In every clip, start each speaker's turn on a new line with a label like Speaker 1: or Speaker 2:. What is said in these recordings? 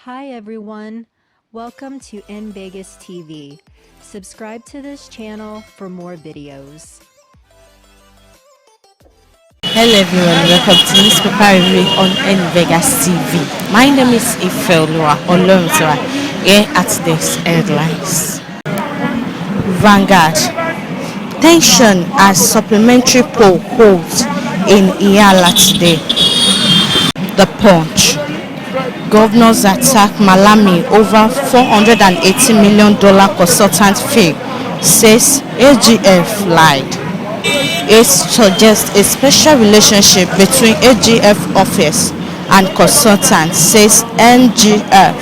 Speaker 1: Hi everyone, welcome to In Vegas TV. Subscribe to this channel for more videos.
Speaker 2: Hello everyone, welcome to Newspaper Review on N Vegas TV. My name is Ifelua Olomswa, here at this headlines. Vanguard. Tension as supplementary poll holds in Iyala today. The Punch. Governors attack Malami over $480 million consultant fee, says AGF lied. It suggests a special relationship between AGF office and consultants, says NGF.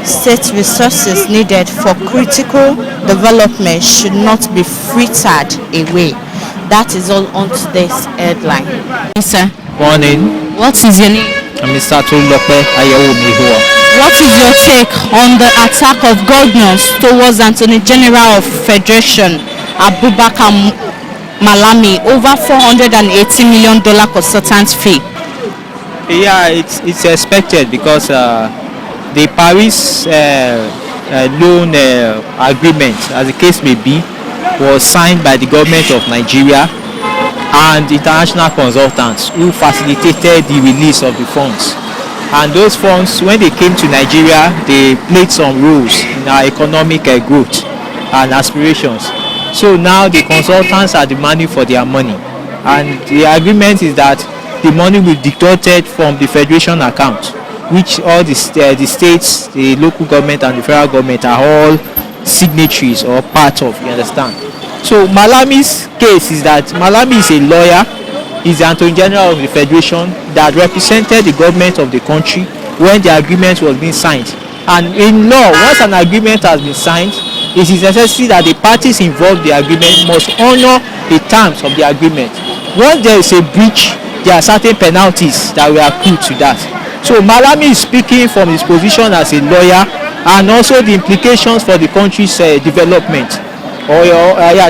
Speaker 2: State resources needed for critical development should not be frittered away. That is all on today's headline. Yes, sir.
Speaker 3: Morning.
Speaker 2: What is your name?
Speaker 3: I'm Mr. Tolulope Ayewumihua.
Speaker 2: What is your take on the attack of governors towards Attorney General of Federation Abubakar Malami over $480 million consultant fee?
Speaker 3: Yeah, it's expected because the Paris loan agreement, as the case may be, was signed by the government of Nigeria and international consultants who facilitated the release of the funds. And those funds, when they came to Nigeria, they played some roles in our economic growth and aspirations. So now the consultants are demanding for their money, and the agreement is that the money will be deducted from the federation account, which all the states, the local government and the federal government are all signatories or part of, you understand. So Malami's case is that Malami is a lawyer, he's the Attorney General of the Federation that represented the government of the country when the agreement was being signed. And in law, once an agreement has been signed, it is necessary that the parties involved in the agreement must honor the terms of the agreement. Once there is a breach, there are certain penalties that will accrue to that. So Malami is speaking from his position as a lawyer and also the implications for the country's development or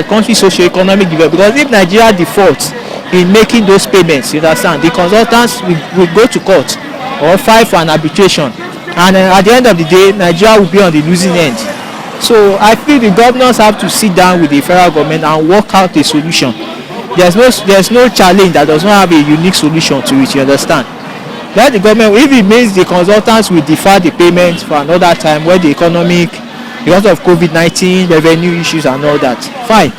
Speaker 3: country's socio-economic development. Because if Nigeria defaults in making those payments, you understand, the consultants will go to court or file for an arbitration, and at the end of the day, Nigeria will be on the losing end. So I feel the governors have to sit down with the federal government and work out a solution. There's no challenge that does not have a unique solution to it, you understand. Let the government, if it means the consultants will defer the payments for another time where the economic, because of COVID-19, revenue issues and all that, fine.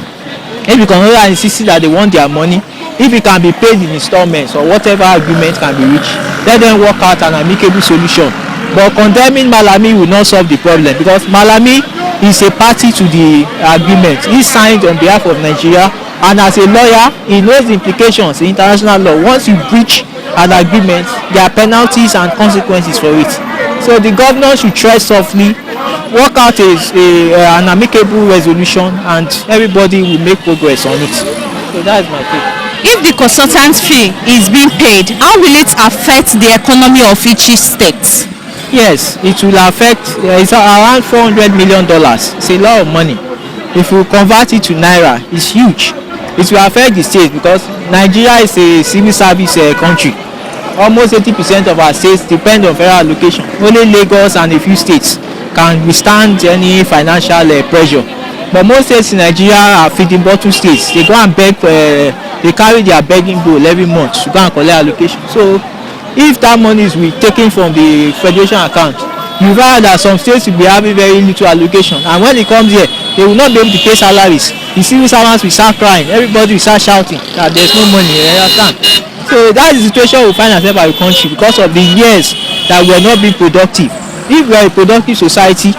Speaker 3: If the consultants insist that they want their money, if it can be paid in installments or whatever agreement can be reached, let them work out an amicable solution. But condemning Malami will not solve the problem, because Malami is a party to the agreement. He signed on behalf of Nigeria, and as a lawyer, he knows the implications in international law. Once you breach an agreement, there are penalties and consequences for it. So the governor should tread softly, work out an amicable resolution, and everybody will make progress on it. So that is my take.
Speaker 2: If the consultant fee is being paid, how will it affect the economy of each state?
Speaker 3: Yes, it will affect, it's around $400 million. It's a lot of money. If you convert it to Naira, it's huge. It will affect the state because Nigeria is a civil service country. Almost 80% of our states depend on federal allocation. Only Lagos and a few states can withstand any financial pressure. But most states in Nigeria are feeding bottle states. They go and beg, they carry their begging bowl every month to go and collect allocation. So if that money is taken from the federation account, you find that some states will be having very little allocation, and when it comes here, they will not be able to pay salaries. The civil servants will start crying, everybody will start shouting that there's no money, you understand? So that is the situation we find ourselves as a country because of the years that we are not being productive. If we are a productive society,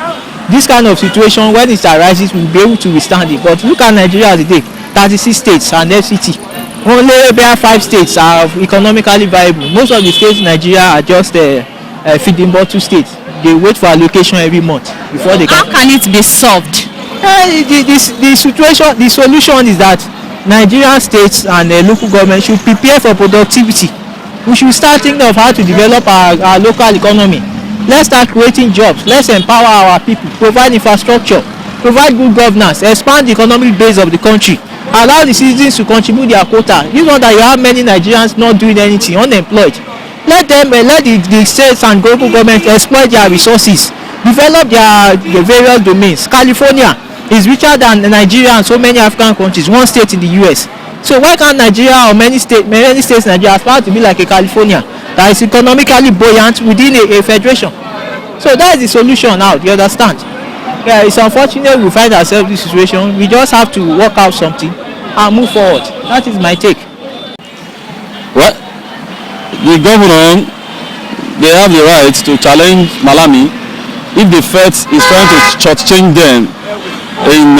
Speaker 3: this kind of situation, when it arises, we will be able to withstand it. But look at Nigeria today, 36 states and FCT. Only about 5 states are economically viable. Most of the states in Nigeria are just feeding bottle states. They wait for allocation every month before they can.
Speaker 2: How can it be solved?
Speaker 3: The solution is that Nigerian states and local government should prepare for productivity. We should start thinking of how to develop our local economy. Let's start creating jobs. Let's empower our people, provide infrastructure, provide good governance, expand the economic base of the country, allow the citizens to contribute their quota. You know that you have many Nigerians not doing anything, unemployed. let the states and local government exploit their resources, develop their various domains. California is richer than Nigeria and so many African countries, one state in the US. So why can't Nigeria or many states in Nigeria aspire to be like a California that is economically buoyant within a federation? So that is the solution now, you understand? Yeah, it's unfortunate we find ourselves in this situation. We just have to work out something and move forward. That is my take.
Speaker 4: Well, the governor, they have the right to challenge Malami if the Fed is trying to shortchange them in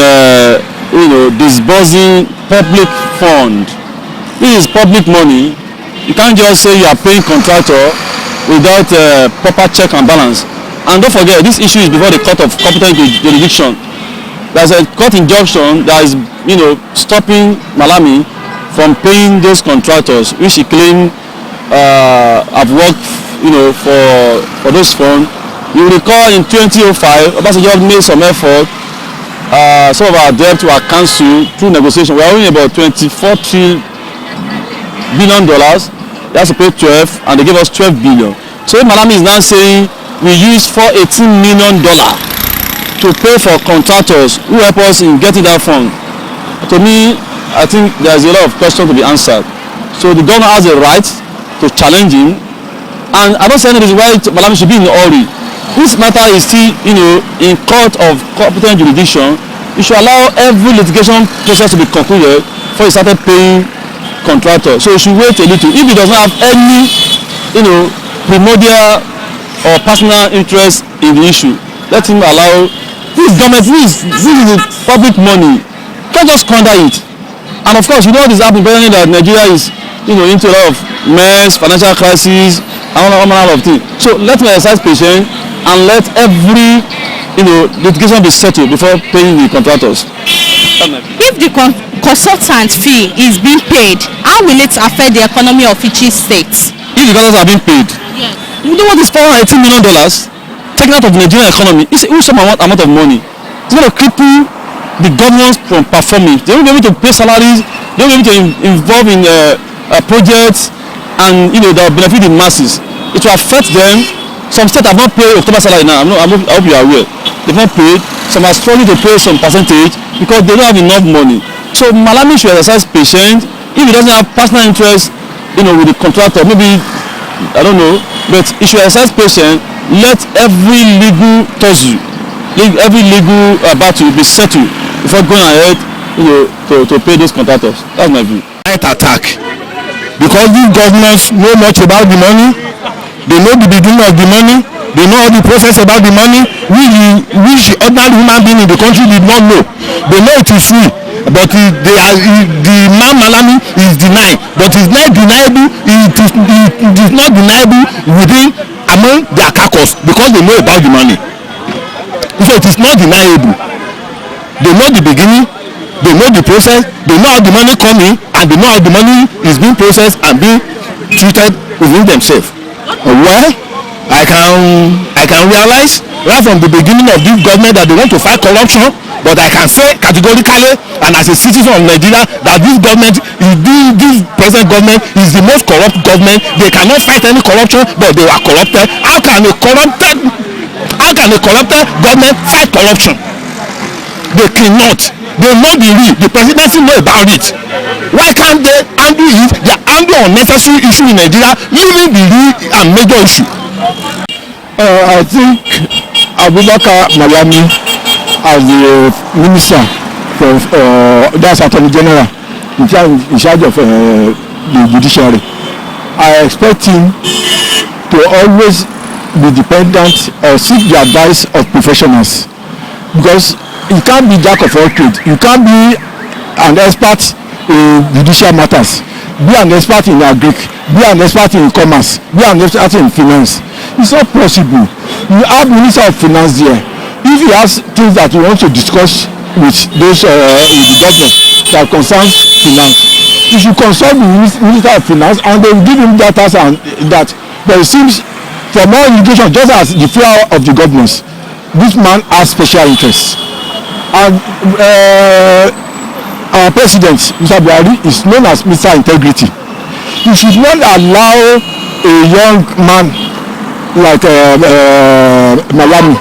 Speaker 4: disbursing public fund. This is public money. You can't just say you are paying contractor without proper check and balance. And don't forget, this issue is before the Court of Competent Jurisdiction. There's a court injunction that is, stopping Malami from paying those contractors, which he claimed have worked, for those funds. You recall in 2005, Obasanjo made some effort. Some of our debt were cancelled through negotiation. We are owing about $24 billion. They have to pay 12, and they gave us 12 billion. So Malami is now saying we use $418 million to pay for contractors who help us in getting that fund. To me, I think there's a lot of questions to be answered. So the governor has a right to challenge him, and I don't see any reason why Malami should be in a hurry. This matter is still, in court of competent jurisdiction. You should allow every litigation process to be concluded before he started paying contractors. So you should wait a little. If he does not have any, primordial or personal interest in the issue, let him allow. This government, this is public money. Can't just squander it. And of course, what is happening presently, that Nigeria is, into a lot of mess, financial crisis, and all manner of things. So let me exercise patience and let every, litigation be settled before paying the contractors.
Speaker 2: If the consultant fee is being paid, how will it affect the economy of each state?
Speaker 4: If the contractors are being paid, yes. You know what is $418 million taken out of the Nigerian economy? It's a huge amount of money. It's going to cripple the governors from performing. They won't be able to pay salaries. They won't be able to involve in projects, and that will benefit the masses. It will affect them. Some states have not paid October salary now. I hope you are aware. They've not paid. Some are struggling to pay some percentage because they don't have enough money. So Malami should exercise patience. If he doesn't have personal interest, with the contractor, maybe, I don't know, but he should exercise patience. Let every legal tussle, every legal battle be settled before going ahead, to pay those contractors. That's my view.
Speaker 5: Attack, because these governments know much about the money. They know the beginning of the money. They know all the process about the money, which the ordinary human being in the country did not know. They know it is free, but the man Malami is denied. But it's not deniable. It is not deniable within among their caucus, because they know about the money. So it is not deniable. They know the beginning. They know the process. They know how the money come in, and they know how the money is being processed and being treated within themselves. Well, I can realize right from the beginning of this government that they want to fight corruption, but I can say categorically, and as a citizen of Nigeria, that this present government is the most corrupt government. They cannot fight any corruption, but they are corrupted. How can a corrupted government fight corruption? They cannot. They know the presidency know about it. Why can't they handle it? They handle unnecessary issue in Nigeria, leaving the real and major issue. I think Abubakar Malami, as the minister for that's Attorney General in charge of the judiciary, I expect him to always be dependent or seek the advice of professionals, because you can't be jack of all trades. You can't be an expert in judicial matters, be an expert in agric, be an expert in commerce, be an expert in finance. It's not possible. You have Minister of Finance there. If he has things that he wants to discuss with those with the government that concerns finance, he should consult the Minister of Finance, and they will give him that answer and that. But it seems, from all indication, just as the fear of the governments, this man has special interests. And our president, Mr. Buhari, is known as Mr. Integrity. He should not allow a young man like Malami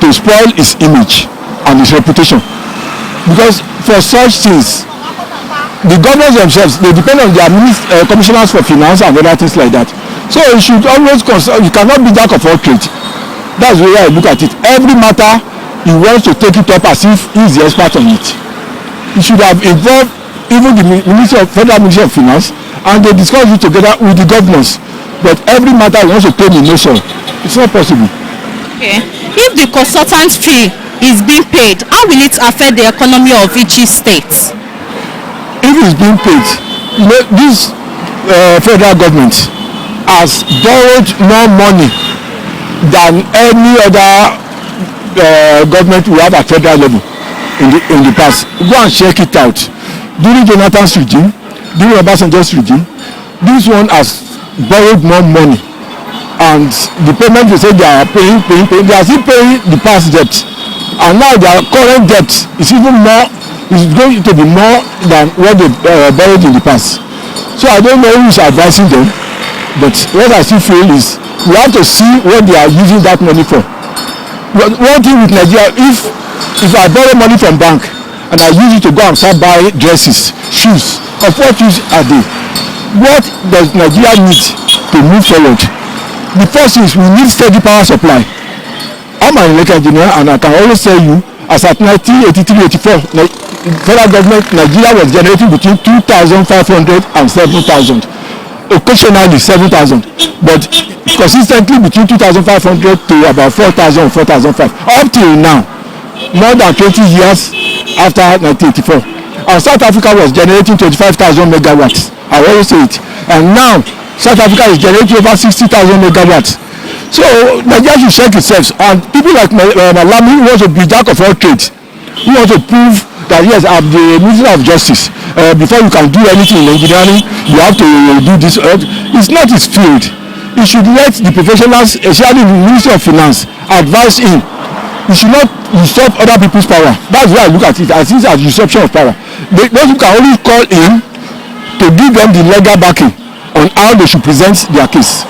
Speaker 5: to spoil his image and his reputation, because for such things the governors themselves, they depend on their commissioners for finance and other things like that. So you should always you cannot be jack of all trades. That's the way I look at it. Every matter he wants to take it up as if he's the expert on it. He should have involved even the Federal Ministry of Finance, and they discuss it together with the governors. But every matter he wants to claim in nation, it's not possible.
Speaker 2: Okay. If the consultant fee is being paid, how will it affect the economy of each state?
Speaker 5: If it's being paid, this federal government has borrowed more money than any other government we have at federal level in the past. Go and check it out. During Jonathan's regime, during Obasanjo's regime, this one has borrowed more money, and the payment they say they are paying, they are still paying the past debt, and now their current debt is even more, is going to be more than what they borrowed in the past. So I don't know who is advising them, but what I still feel is we have to see what they are using that money for. But one thing with Nigeria, if I borrow money from bank and I use it to go and start buy dresses, shoes, of what use are they? What does Nigeria need to move forward? The first is we need steady power supply. I'm an electrical engineer, and I can always tell you, as at 1983-84, the federal government, Nigeria was generating between 2,500 and 7,000. Occasionally 7,000, but consistently between 2,500 to about 4,000 or 4,500 up till now, more than 20 years after 1984. And South Africa was generating 25,000 megawatts. I always say it. And now South Africa is generating over 60,000 megawatts. So Nigeria should check itself. And people like Malami, who wants to be jack of all trades, who wants to prove that yes, I'm the Minister of Justice. Before you can do anything in engineering, you have to do this. It's not his field. He should let the professionals, especially the Ministry of Finance, advise him. He should not usurp other people's power. That's why I look at it as usurpation of power. Those who can only call him to give them the legal backing on how they should present their case.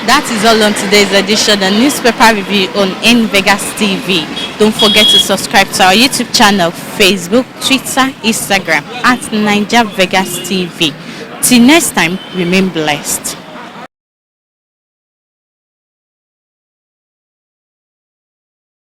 Speaker 2: That is all on today's edition of Newspaper Review on NVegas TV. Don't forget to subscribe to our YouTube channel, Facebook, Twitter, Instagram at Niger Vegas TV. Till next time, remain blessed.